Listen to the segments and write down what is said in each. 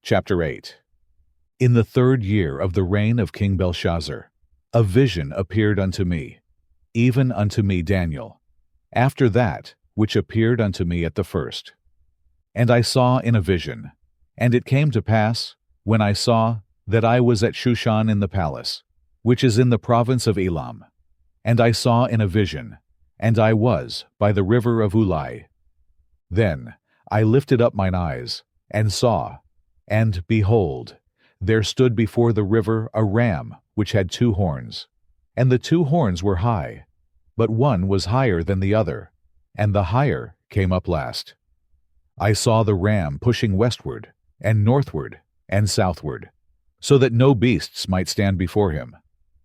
Chapter 8. In the 3rd year of the reign of King Belshazzar, a vision appeared unto me, even unto me Daniel, after that which appeared unto me at the first. And I saw in a vision, and it came to pass, when I saw, that I was at Shushan in the palace, which is in the province of Elam. And I saw in a vision, and I was by the river of Ulai. Then I lifted up mine eyes, and saw, and behold, there stood before the river a ram which had 2 horns, and the 2 horns were high, but one was higher than the other, and the higher came up last. I saw the ram pushing westward, and northward, and southward, so that no beasts might stand before him,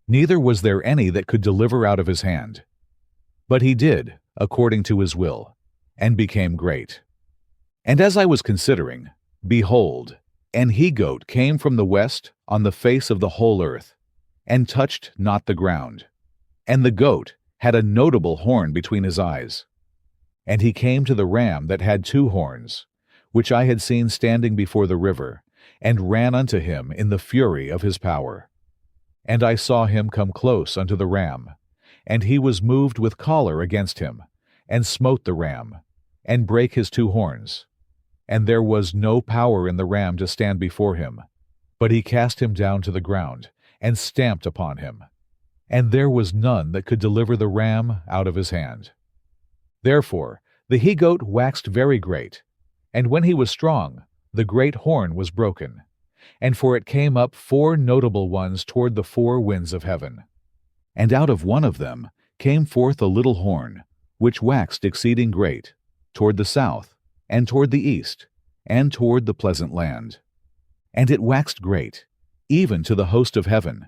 neither was there any that could deliver out of his hand. But he did according to his will, and became great. And as I was considering, behold, an he-goat came from the west on the face of the whole earth, and touched not the ground. And the goat had a notable horn between his eyes. And he came to the ram that had 2 horns, which I had seen standing before the river, and ran unto him in the fury of his power. And I saw him come close unto the ram, and he was moved with choler against him, and smote the ram, and brake his 2 horns. And there was no power in the ram to stand before him, but he cast him down to the ground, and stamped upon him. And there was none that could deliver the ram out of his hand. Therefore the he-goat waxed very great, and when he was strong, the great horn was broken, and for it came up 4 notable ones toward the 4 winds of heaven. And out of one of them came forth a little horn, which waxed exceeding great, toward the south, and toward the east, and toward the pleasant land. And it waxed great, even to the host of heaven,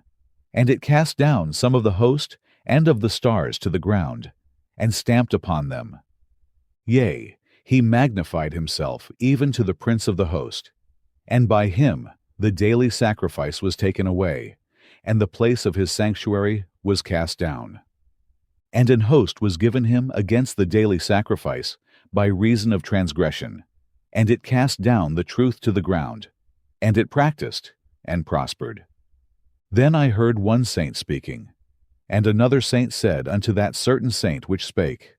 and it cast down some of the host and of the stars to the ground, and stamped upon them. Yea, he magnified himself even to the prince of the host, and by him the daily sacrifice was taken away, and the place of his sanctuary was cast down. And an host was given him against the daily sacrifice by reason of transgression, and it cast down the truth to the ground, and it practiced and prospered. Then I heard one saint speaking, and another saint said unto that certain saint which spake,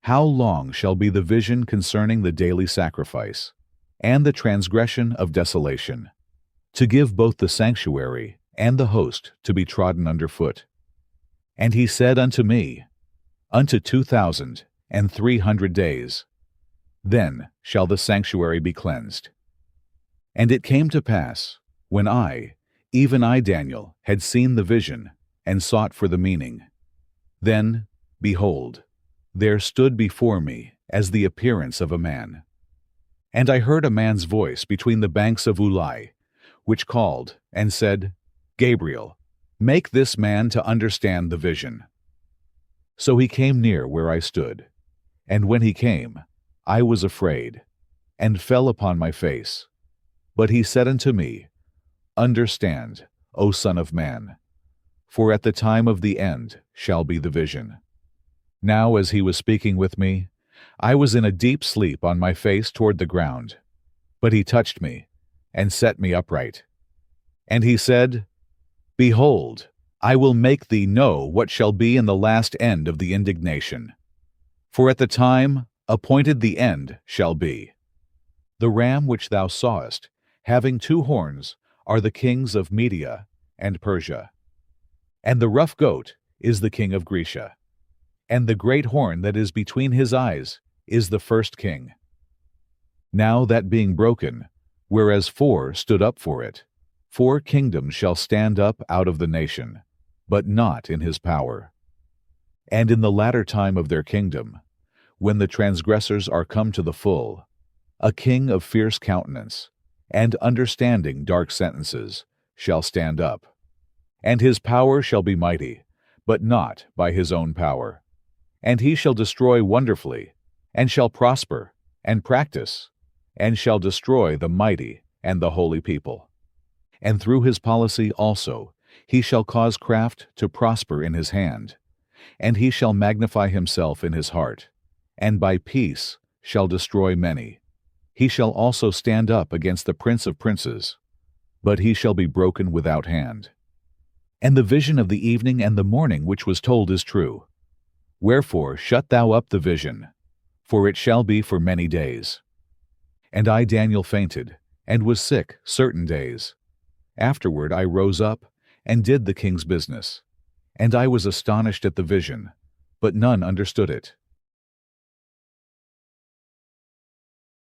How long shall be the vision concerning the daily sacrifice, and the transgression of desolation, to give both the sanctuary and the host to be trodden under foot? And he said unto me, Unto 2,300 days. Then shall the sanctuary be cleansed. And it came to pass, when I, even I Daniel, had seen the vision, and sought for the meaning, then, behold, there stood before me as the appearance of a man. And I heard a man's voice between the banks of Ulai, which called, and said, Gabriel, make this man to understand the vision. So he came near where I stood, and when he came, I was afraid, and fell upon my face. But he said unto me, Understand, O Son of Man, for at the time of the end shall be the vision. Now as he was speaking with me, I was in a deep sleep on my face toward the ground. But he touched me, and set me upright. And he said, Behold, I will make thee know what shall be in the last end of the indignation. For at the time appointed the end shall be. The ram which thou sawest, having 2 horns, are the kings of Media and Persia. And the rough goat is the king of Grecia. And the great horn that is between his eyes is the first king. Now that being broken, whereas 4 stood up for it, 4 kingdoms shall stand up out of the nation, but not in his power. And in the latter time of their kingdom, when the transgressors are come to the full, a king of fierce countenance, and understanding dark sentences, shall stand up. And his power shall be mighty, but not by his own power. And he shall destroy wonderfully, and shall prosper, and practice, and shall destroy the mighty and the holy people. And through his policy also he shall cause craft to prosper in his hand, and he shall magnify himself in his heart, and by peace shall destroy many. He shall also stand up against the prince of princes, but he shall be broken without hand. And the vision of the evening and the morning which was told is true. Wherefore shut thou up the vision, for it shall be for many days. And I, Daniel, fainted, and was sick certain days. Afterward I rose up, and did the king's business. And I was astonished at the vision, but none understood it.